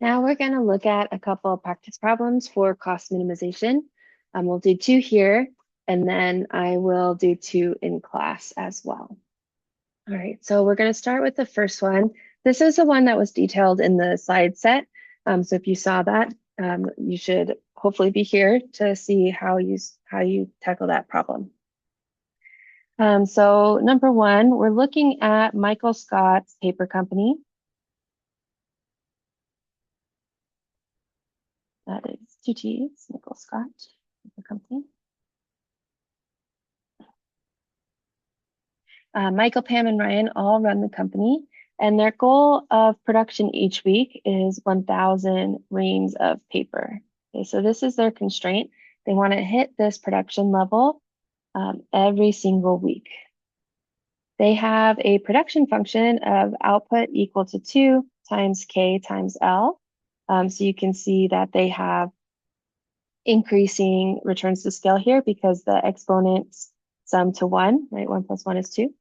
Now we're going to look at a couple of practice problems for cost minimization. We'll do 2 here, and then I will do 2 in class as well. All right, so we're going to start with the first one. This is the one that was detailed in the slide set. So if you saw that, you should hopefully be here to see how you tackle that problem. So number 1, we're looking at Michael Scott's paper company. That is 2 T's, Michael Scott, paper company. Michael, Pam, and Ryan all run the company, and their goal of production each week is 1,000 reams of paper. Okay, so this is their constraint. They want to hit this production level every single week. They have a production function of output equal to 2 times K times L. So you can see that they have increasing returns to scale here because the exponents sum to 1, right? 1 plus 1 is 2.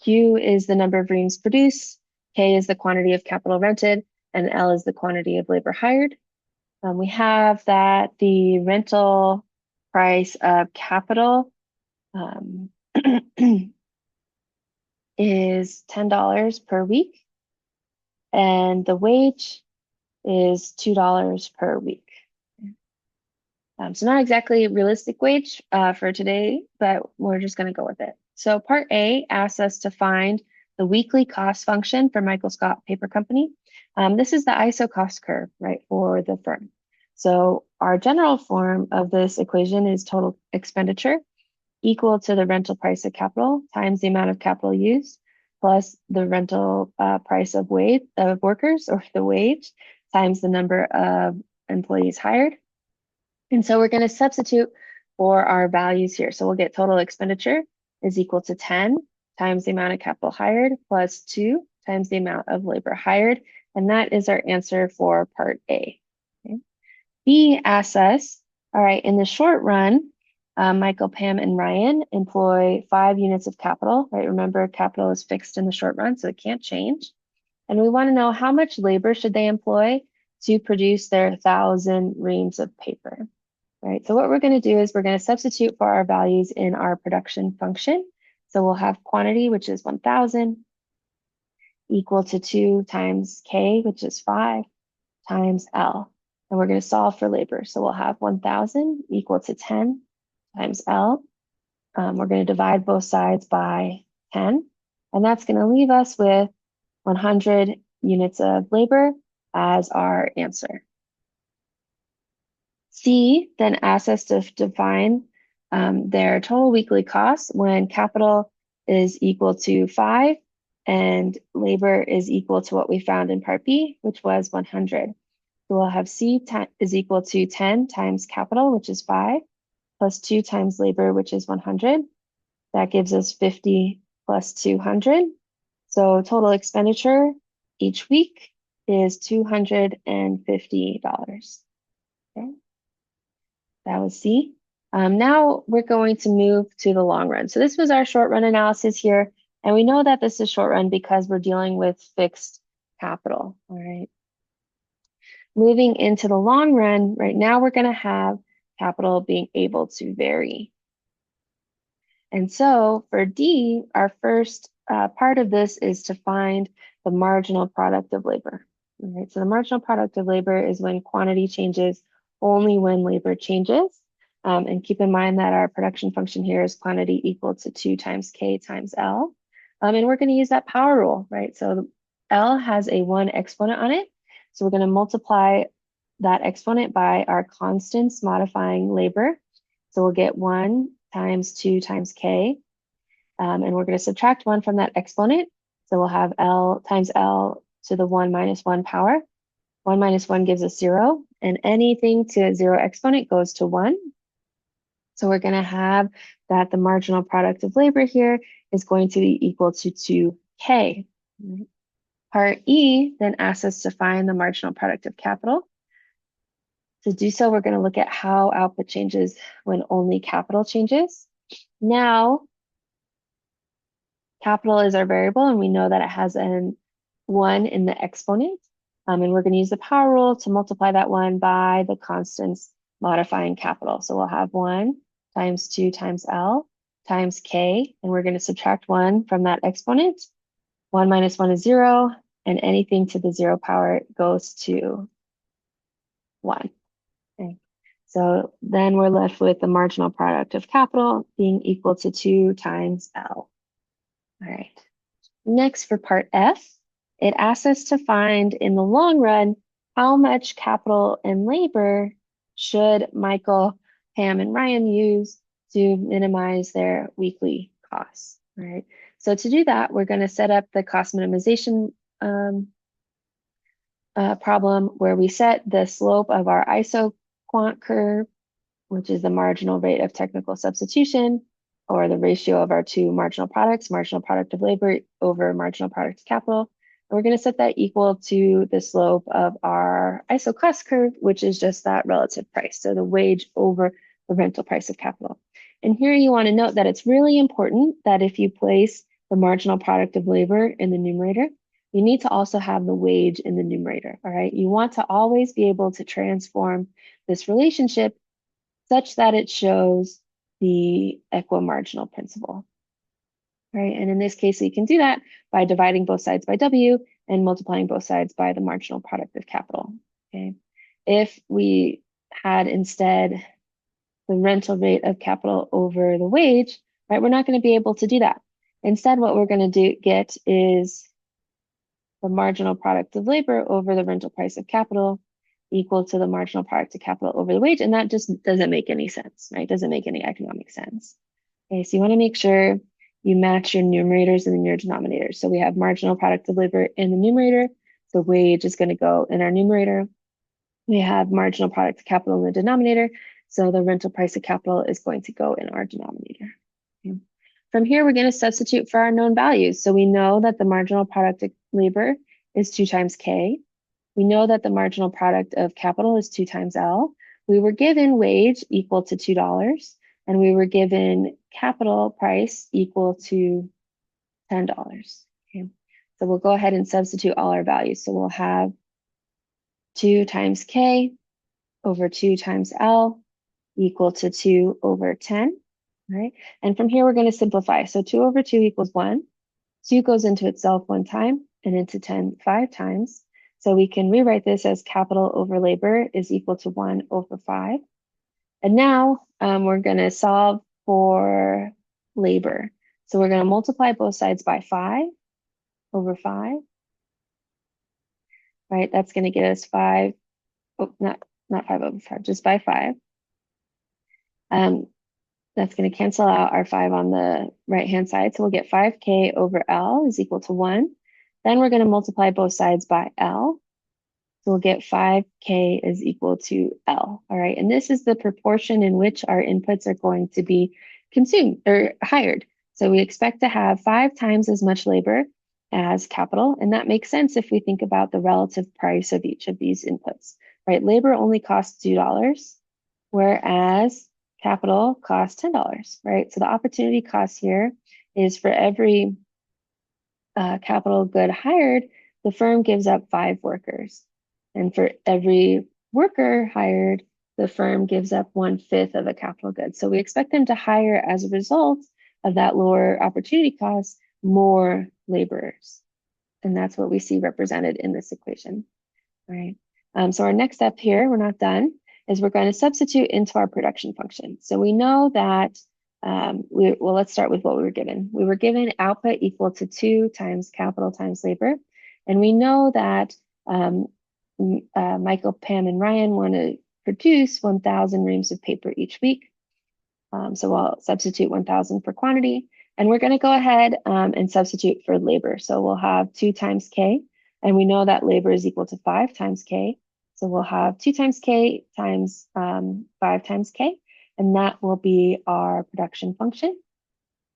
Q is the number of reams produced, K is the quantity of capital rented, and L is the quantity of labor hired. We have that the rental price of capital is $10 per week, and the wage is $2 per week. So not exactly realistic wage for today, but we're just going to go with it. So part A asks us to find the weekly cost function for Michael Scott Paper Company. This is the ISO cost curve, right, for the firm. So our general form of this equation is total expenditure equal to the rental price of capital times the amount of capital used plus the rental price of workers, or the wage, times the number of employees hired. And so we're going to substitute for our values here. So we'll get total expenditure is equal to 10 times the amount of capital hired plus 2 times the amount of labor hired. And that is our answer for part A. Okay. B asks us, all right, in the short run, Michael, Pam, and Ryan employ 5 units of capital, right? Remember, capital is fixed in the short run, so it can't change. And we want to know how much labor should they employ to produce their 1,000 reams of paper. Right, so what we're going to do is we're going to substitute for our values in our production function. So we'll have quantity, which is 1,000, equal to 2 times K, which is 5, times L. And we're going to solve for labor. So we'll have 1,000 equal to 10 times L. We're going to divide both sides by 10. And that's going to leave us with 100 units of labor as our answer. C then asks us to define their total weekly costs when capital is equal to 5 and labor is equal to what we found in part B, which was 100. So we'll have C is equal to 10 times capital, which is 5, plus 2 times labor, which is 100. That gives us 50 plus 200. So total expenditure each week is $250. Okay. That was C. Now we're going to move to the long run. So this was our short run analysis here. And we know that this is short run because we're dealing with fixed capital. All right. Moving into the long run, right now we're going to have capital being able to vary. And so for D, our first part of this is to find the marginal product of labor. All right. So the marginal product of labor is when quantity changes only when labor changes. And keep in mind that our production function here is quantity equal to 2 times K times L. And we're going to use that power rule, right? So L has a 1 exponent on it. So we're going to multiply that exponent by our constants modifying labor. So we'll get 1 times 2 times K. And we're going to subtract 1 from that exponent. So we'll have L times L to the 1 minus 1 power. 1 minus 1 gives us 0, and anything to 0 exponent goes to 1. So we're going to have that the marginal product of labor here is going to be equal to 2K. Part E then asks us to find the marginal product of capital. To do so, we're going to look at how output changes when only capital changes. Now, capital is our variable, and we know that it has an 1 in the exponent. And we're going to use the power rule to multiply that 1 by the constants modifying capital. So we'll have 1 times 2 times L times K, and we're going to subtract 1 from that exponent. 1 minus 1 is 0, and anything to the 0 power goes to 1. Okay. So then we're left with the marginal product of capital being equal to 2 times L. All right. Next, for part F, it asks us to find in the long run how much capital and labor should Michael, Pam, and Ryan use to minimize their weekly costs. All right. So to do that, we're going to set up the cost minimization problem where we set the slope of our isoquant curve, which is the marginal rate of technical substitution, or the ratio of our two marginal products, marginal product of labor over marginal product of capital. And we're going to set that equal to the slope of our iso-cost curve, which is just that relative price, so the wage over the rental price of capital. And here you want to note that it's really important that if you place the marginal product of labor in the numerator, you need to also have the wage in the numerator, all right? You want to always be able to transform this relationship such that it shows the equimarginal principle, right? And in this case, we can do that by dividing both sides by W and multiplying both sides by the marginal product of capital, okay? If we had instead the rental rate of capital over the wage, right, we're not going to be able to do that. Instead, what we're going to get is the marginal product of labor over the rental price of capital equal to the marginal product of capital over the wage. And that just doesn't make any sense, right? Doesn't make any economic sense. Okay, so you want to make sure you match your numerators and your denominators. So we have marginal product of labor in the numerator. The wage is going to go in our numerator. We have marginal product of capital in the denominator. So the rental price of capital is going to go in our denominator. Okay. From here, we're going to substitute for our known values. So we know that the marginal product of labor is 2 times K. We know that the marginal product of capital is 2 times L. We were given wage equal to $2, and we were given capital price equal to $10. Okay. So we'll go ahead and substitute all our values. So we'll have 2 times K over 2 times L equal to 2 over 10. Right? And from here, we're going to simplify. So 2 over 2 equals 1. 2 goes into itself 1 time and into 10 5 times. So we can rewrite this as capital over labor is equal to 1 over 5. And now we're going to solve for labor. So we're going to multiply both sides by 5 over 5. Right? That's going to get us 5. Oh, not 5 over 5, just by 5. That's going to cancel out our 5 on the right-hand side. So we'll get 5K over L is equal to 1. Then we're going to multiply both sides by L. So we'll get 5K is equal to L. All right. And this is the proportion in which our inputs are going to be consumed or hired. So we expect to have 5 times as much labor as capital. And that makes sense if we think about the relative price of each of these inputs, right? Labor only costs $2, whereas capital costs $10, right? So the opportunity cost here is for every capital good hired, the firm gives up 5 workers. And for every worker hired, the firm gives up 1/5 of a capital good. So we expect them to hire, as a result of that lower opportunity cost, more laborers. And that's what we see represented in this equation, right? So our next step here, we're not done, is we're going to substitute into our production function. So we know that, well, let's start with what we were given. We were given output equal to 2 times capital times labor. And we know that Michael, Pam, and Ryan want to produce 1,000 reams of paper each week. So we'll substitute 1,000 for quantity. And we're going to go ahead and substitute for labor. So we'll have 2 times K. And we know that labor is equal to 5 times K. So we'll have 2 times K times 5 times K. And that will be our production function.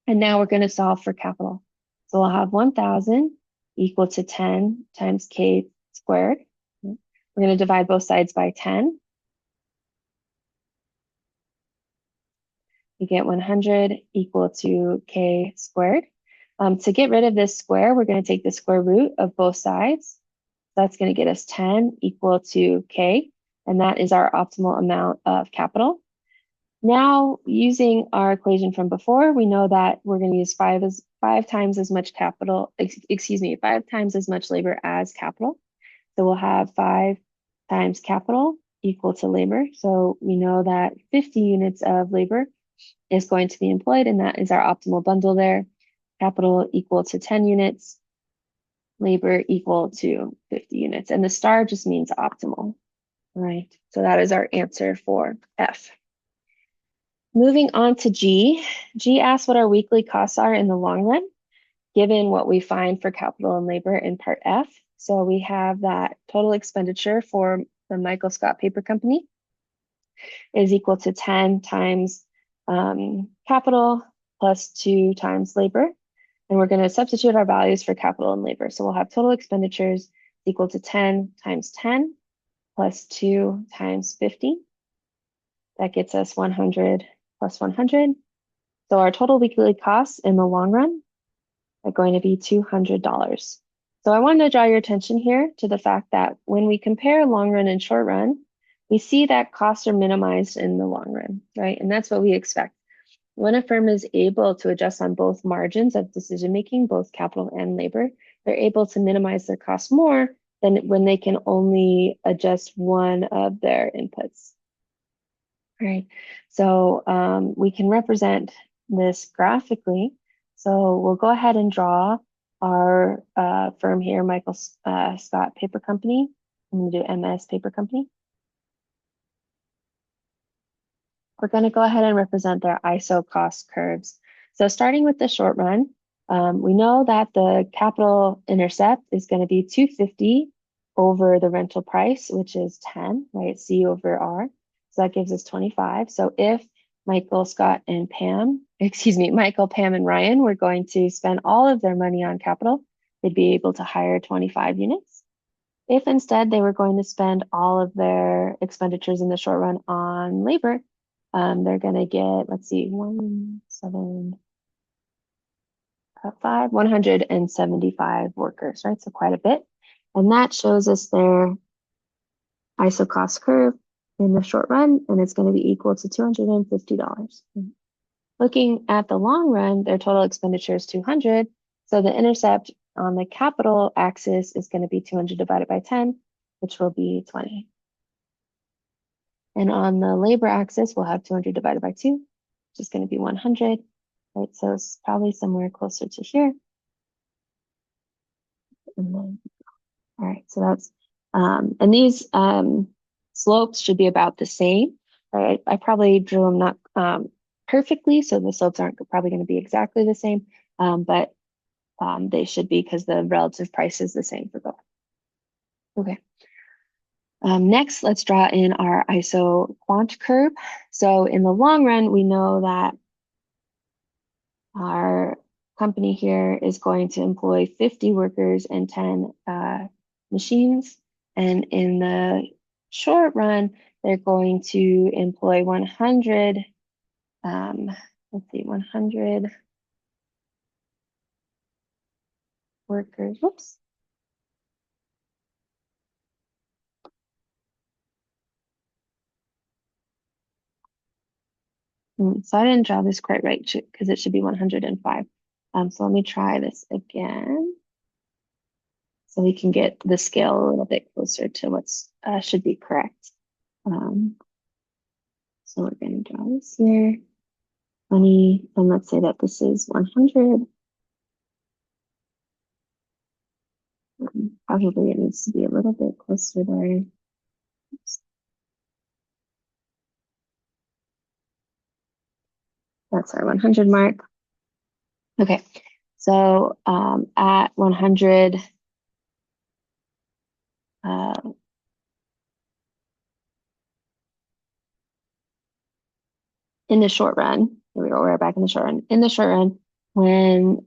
And now we're going to solve for capital. So we'll have 1,000 equal to 10 times K squared. We're going to divide both sides by 10. You get 100 equal to K squared. To get rid of this square, we're going to take the square root of both sides. That's going to get us 10 equal to K, and that is our optimal amount of capital. Now, using our equation from before, we know that we're going to use five times as much capital, excuse me, 5 times as much labor as capital. So we'll have 5 times capital equal to labor. So we know that 50 units of labor is going to be employed, and that is our optimal bundle there. Capital equal to 10 units, labor equal to 50 units. And the star just means optimal, all right? So that is our answer for F. Moving on to G. G asks what our weekly costs are in the long run, given what we find for capital and labor in part F. So we have that total expenditure for the Michael Scott Paper Company is equal to 10 times capital plus 2 times labor. And we're going to substitute our values for capital and labor. So we'll have total expenditures equal to 10 times 10 plus 2 times 50. That gets us 100 plus 100. So our total weekly costs in the long run are going to be $200. So I wanted to draw your attention here to the fact that when we compare long run and short run, we see that costs are minimized in the long run, right? And that's what we expect. When a firm is able to adjust on both margins of decision-making, both capital and labor, they're able to minimize their costs more than when they can only adjust one of their inputs. All right, so we can represent this graphically. So we'll go ahead and draw our firm here, Michael Scott Paper Company. I'm going to do MS Paper Company. We're going to go ahead and represent their ISO cost curves. So starting with the short run, we know that the capital intercept is going to be 250 over the rental price, which is 10, right? C over R. So that gives us 25. So if Michael, Scott, and Pam, Michael, Pam, and Ryan were going to spend all of their money on capital, they'd be able to hire 25 units. If instead they were going to spend all of their expenditures in the short run on labor, they're going to get, let's see, 175 workers, right? So quite a bit. And that shows us their ISO cost curve in the short run, and it's going to be equal to $250. Looking at the long run, their total expenditure is 200. So the intercept on the capital axis is going to be 200 divided by 10, which will be 20. And on the labor axis, we'll have 200 divided by 2, which is going to be 100, right? So it's probably somewhere closer to here. And then, all right, so that's, and these slopes should be about the same, right? I probably drew them not perfectly, so the slopes aren't probably going to be exactly the same, but they should be because the relative price is the same for both. Okay. Next, let's draw in our ISO quant curve. So in the long run, we know that our company here is going to employ 50 workers and 10 machines. And in the short run, they're going to employ 100, let's see, 100 workers. Whoops. So I didn't draw this quite right because it should be 105. So let me try this again so we can get the scale a little bit closer to what's should be correct. So we're going to draw this here, 20, and let's say that this is 100. Probably it needs to be a little bit closer there. Oops. That's our 100 mark. Okay, so at 100, in the short run, here we go, we're back in the short run. In the short run, when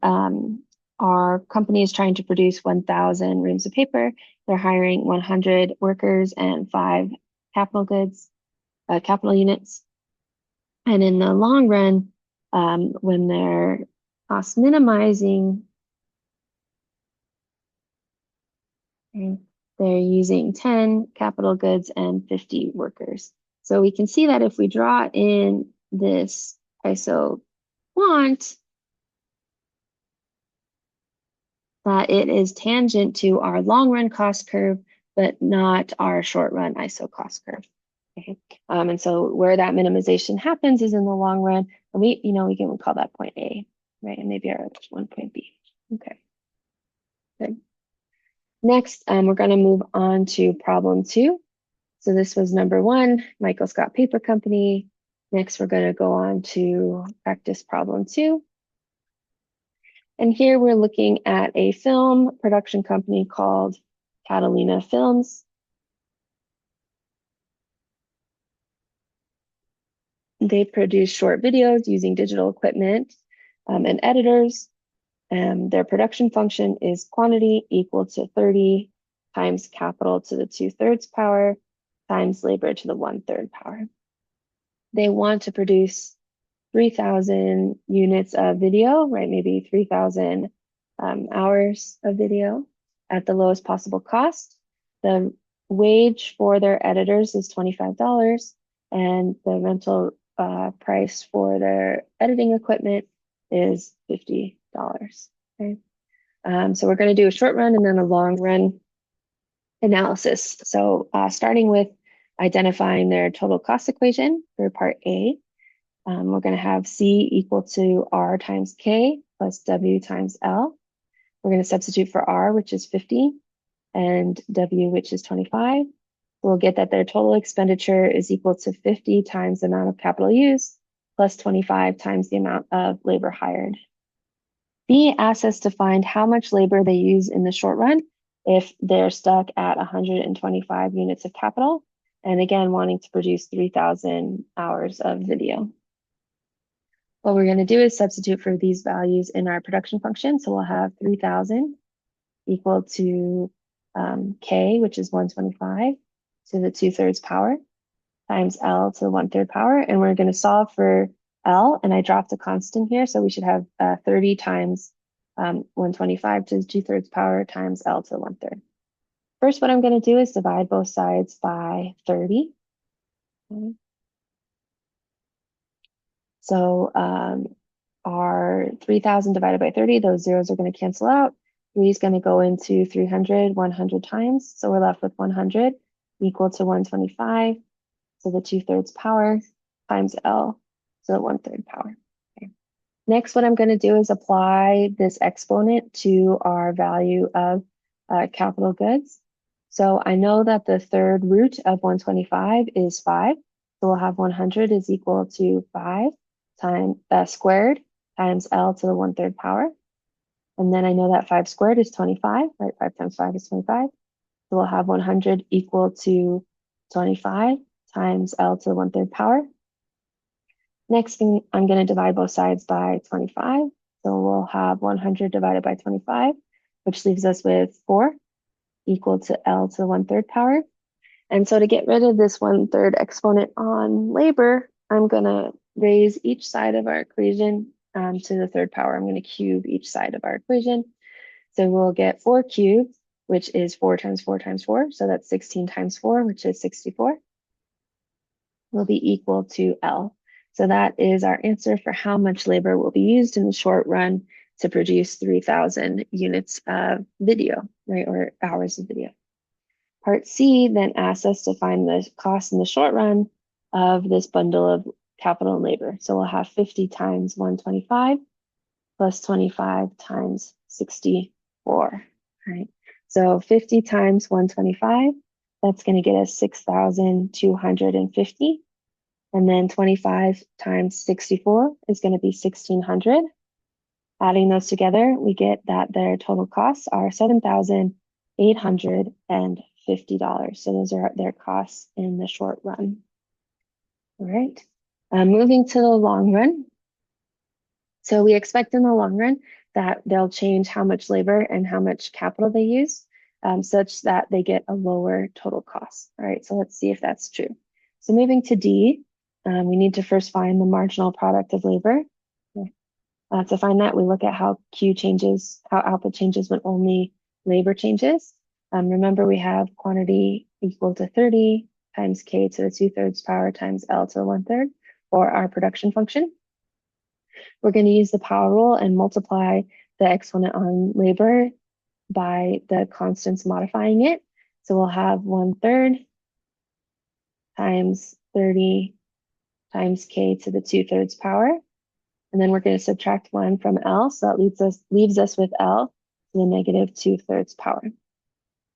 our company is trying to produce 1,000 reams of paper, they're hiring 100 workers and 5 capital goods, capital units. And in the long run, when they're cost minimizing, and they're using 10 capital goods and 50 workers. So we can see that if we draw in this ISO quant, that it is tangent to our long run cost curve, but not our short run ISO cost curve. Okay. And so where that minimization happens is in the long run, and we can call that point A, right? And maybe our one point B. Okay. Good. Next, we're going to move on to problem 2. So this was number 1, Michael Scott Paper Company. Next, we're going to go on to practice problem 2. And here we're looking at a film production company called Catalina Films. They produce short videos using digital equipment and editors. Their production function is quantity equal to 30 times capital to the 2/3 power times labor to the 1/3 power. They want to produce 3,000 units of video, right? Maybe 3,000 hours of video at the lowest possible cost. The wage for their editors is $25, and the rental price for their editing equipment is $50. Okay. So we're going to do a short run and then a long run analysis. So starting with identifying their total cost equation for part A, we're going to have C equal to R times K plus W times L. We're going to substitute for R, which is 50, and W, which is 25. We'll get that their total expenditure is equal to 50 times the amount of capital used plus 25 times the amount of labor hired. B asks us to find how much labor they use in the short run if they're stuck at 125 units of capital, and again, wanting to produce 3,000 hours of video. What we're going to do is substitute for these values in our production function. So we'll have 3,000 equal to K, which is 125 to the 2/3 power times L to the 1/3 power. And we're going to solve for L, and I dropped a constant here. So we should have 30 times 125 to the 2/3 power times L to the 1/3. First, what I'm going to do is divide both sides by 30. Okay. So our 3,000 divided by 30, those zeros are going to cancel out. 3 is going to go into 300 100 times. So we're left with 100 equal to 125 to the 2/3 power times L to the 1/3 power. Okay. Next, what I'm going to do is apply this exponent to our value of capital goods. So I know that the third root of 125 is 5. So we'll have 100 is equal to 5 times squared times L to the 1/3 power. And then I know that 5 squared is 25, right? 5 times 5 is 25. So we'll have 100 equal to 25 times L to the 1/3 power. Next thing, I'm going to divide both sides by 25. So we'll have 100 divided by 25, which leaves us with 4 equal to L to the 1/3 power. And so to get rid of this 1/3 exponent on labor, I'm going to raise each side of our equation to the 3rd power. I'm going to cube each side of our equation. So we'll get 4 cubed, which is 4 times 4 times 4. So that's 16 times 4, which is 64. Will be equal to L. So that is our answer for how much labor will be used in the short run to produce 3,000 units of video, right, or hours of video. Part C then asks us to find the cost in the short run of this bundle of capital and labor. So we'll have 50 times 125 plus 25 times 64, right? So 50 times 125, that's going to get us 6,250. And then 25 times 64 is going to be 1,600. Adding those together, we get that their total costs are $7,850. So those are their costs in the short run. All right, moving to the long run. So we expect in the long run that they'll change how much labor and how much capital they use such that they get a lower total cost. All right, so let's see if that's true. So moving to D, we need to first find the marginal product of labor. To find that, we look at how Q changes, how output changes when only labor changes. Remember, we have quantity equal to 30 times K to the 2/3 power times L to the 1/3 for our production function. We're going to use the power rule and multiply the exponent on labor by the constants modifying it. So we'll have 1/3 times 30 times K to the 2/3 power. And then we're going to subtract 1 from L, so that leaves us with L to the negative 2/3 power.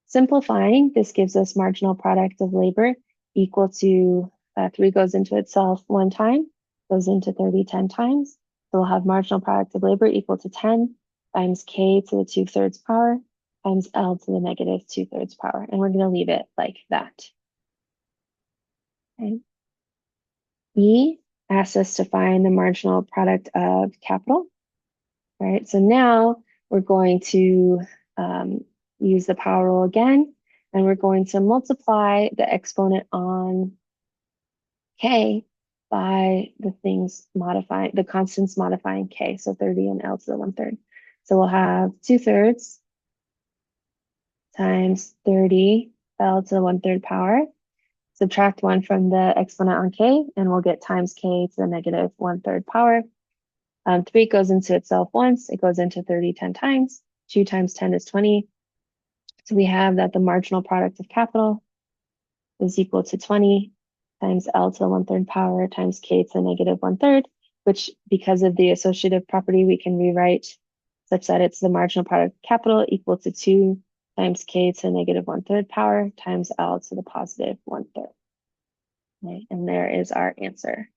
Simplifying, this gives us marginal product of labor equal to 3 goes into itself 1 time, goes into 30 10 times. So we'll have marginal product of labor equal to 10 times K to the 2/3 power times L to the negative 2/3 power. And we're going to leave it like that. Okay. E asks us to find the marginal product of capital. All right, so now we're going to use the power rule again, and we're going to multiply the exponent on K by the constants modifying K, so 30 and L to the 1/3. So we'll have 2/3 times 30 L to the 1/3 power. Subtract 1 from the exponent on K, and we'll get times K to the negative 1/3 power. 3 goes into itself once, it goes into 30 10 times. 2 times 10 is 20. So we have that the marginal product of capital is equal to 20 times L to the 1/3 power times K to the negative 1/3, which, because of the associative property, we can rewrite such that it's the marginal product of capital equal to 2 times K to the negative 1/3 power times L to the positive 1/3. Okay, and there is our answer.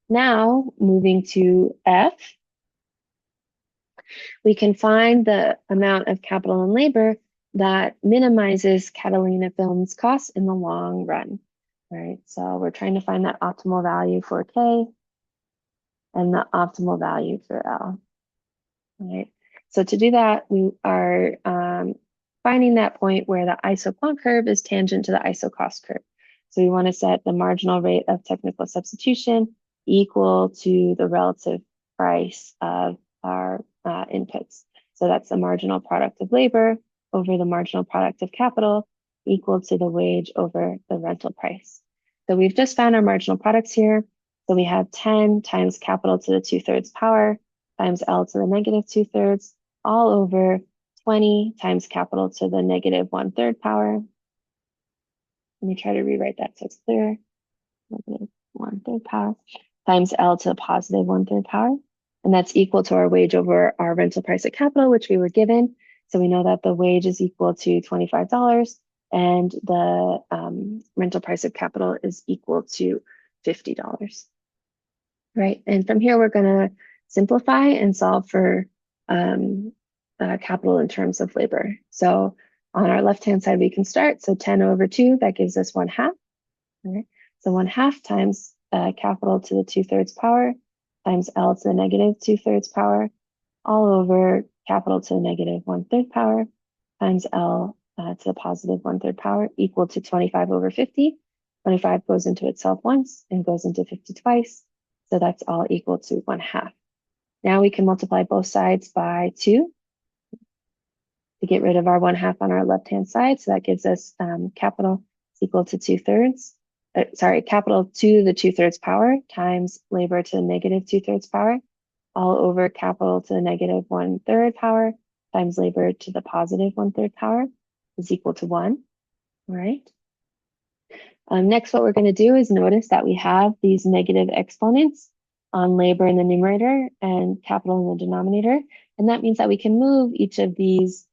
Now, moving to F, we can find the amount of capital and labor that minimizes Catalina Film's costs in the long run. Right, so we're trying to find that optimal value for K and the optimal value for L. Right, so to do that, we are finding that point where the iso-quant curve is tangent to the iso-cost curve. So we want to set the marginal rate of technical substitution equal to the relative price of our inputs. So that's the marginal product of labor over the marginal product of capital equal to the wage over the rental price. So we've just found our marginal products here. So we have 10 times capital to the 2/3 power times L to the negative 2/3 all over 20 times capital to the negative 1/3 power. Let me try to rewrite that so it's clear. Negative 1/3 power times L to the positive 1/3 power. And that's equal to our wage over our rental price at capital, which we were given. So we know that the wage is equal to $25 and the rental price of capital is equal to $50. Right, and from here, we're gonna simplify and solve for capital in terms of labor. So on our left-hand side, we can start. So 10 over 2, that gives us 1/2. Right? So 1/2 times capital to the 2/3 power times L to the negative 2/3 power all over capital to the negative 1/3 power times L to the positive 1/3 power equal to 25 over 50. 25 goes into itself once and goes into 50 twice. So that's all equal to 1/2. Now we can multiply both sides by 2 to get rid of our 1/2 on our left-hand side. So that gives us capital is equal to 2/3. Capital to the 2/3 power times labor to the negative 2/3 power all over capital to the negative 1/3 power times labor to the positive 1/3 power is equal to 1. All right. Next, what we're going to do is notice that we have these negative exponents on labor in the numerator and capital in the denominator. And that means that we can move each of these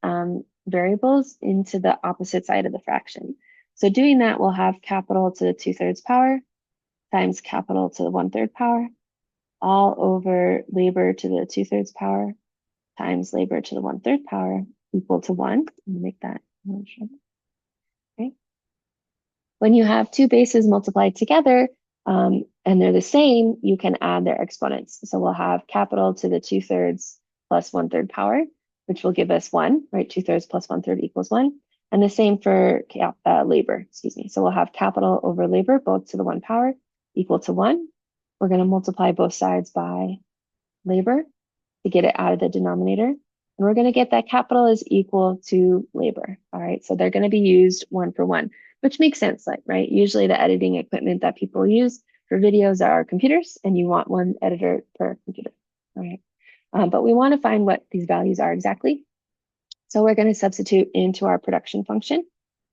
variables into the opposite side of the fraction. So doing that, we'll have capital to the 2/3 power times capital to the 1/3 power all over labor to the 2/3 power times labor to the 1/3 power equal to 1. Let me make that. Okay. When you have two bases multiplied together and they're the same, you can add their exponents. So we'll have capital to the 2/3 plus 1/3 power, which will give us 1, right? 2/3 plus 1/3 equals 1. And the same for labor, excuse me. So we'll have capital over labor, both to the 1 power, equal to 1. We're going to multiply both sides by labor, to get it out of the denominator. And we're going to get that capital is equal to labor. All right, so they're going to be used 1-for-1, which makes sense, like, right? Usually the editing equipment that people use for videos are computers, and you want one editor per computer. All right, but we want to find what these values are exactly. So we're going to substitute into our production function.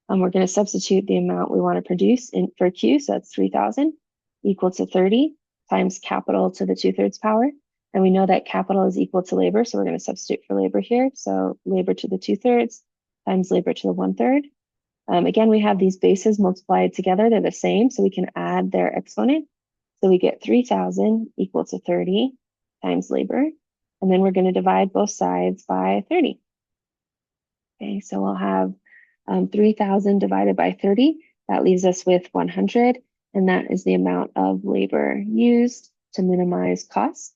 We're going to substitute the amount we want to produce in for Q, so that's 3,000 equal to 30 times capital to the 2/3 power. And we know that capital is equal to labor, so we're going to substitute for labor here. So labor to the 2/3 times labor to the 1/3. Again, we have these bases multiplied together. They're the same, so we can add their exponent. So we get 3,000 equal to 30 times labor. And then we're going to divide both sides by 30. Okay, so we'll have 3,000 divided by 30. That leaves us with 100, and that is the amount of labor used to minimize costs.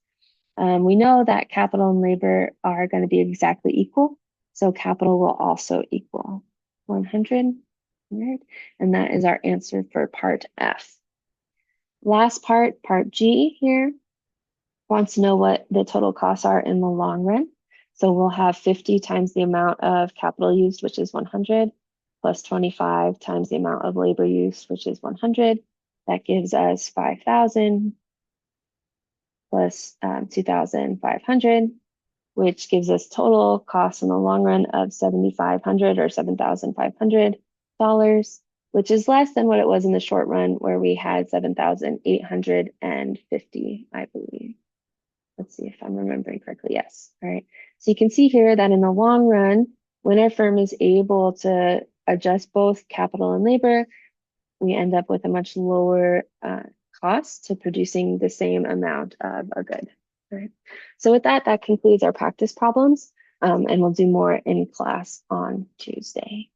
We know that capital and labor are going to be exactly equal, so capital will also equal 100, and that is our answer for part F. Last part, part G here, wants to know what the total costs are in the long run. So we'll have 50 times the amount of capital used, which is 100, plus 25 times the amount of labor used, which is 100. That gives us 5,000 plus 2,500, which gives us total costs in the long run of 7,500 or $7,500, which is less than what it was in the short run where we had 7,850, I believe. Let's see if I'm remembering correctly. Yes. All right. So you can see here that in the long run, when our firm is able to adjust both capital and labor, we end up with a much lower cost to producing the same amount of a good. All right. So with that, that concludes our practice problems, and we'll do more in class on Tuesday.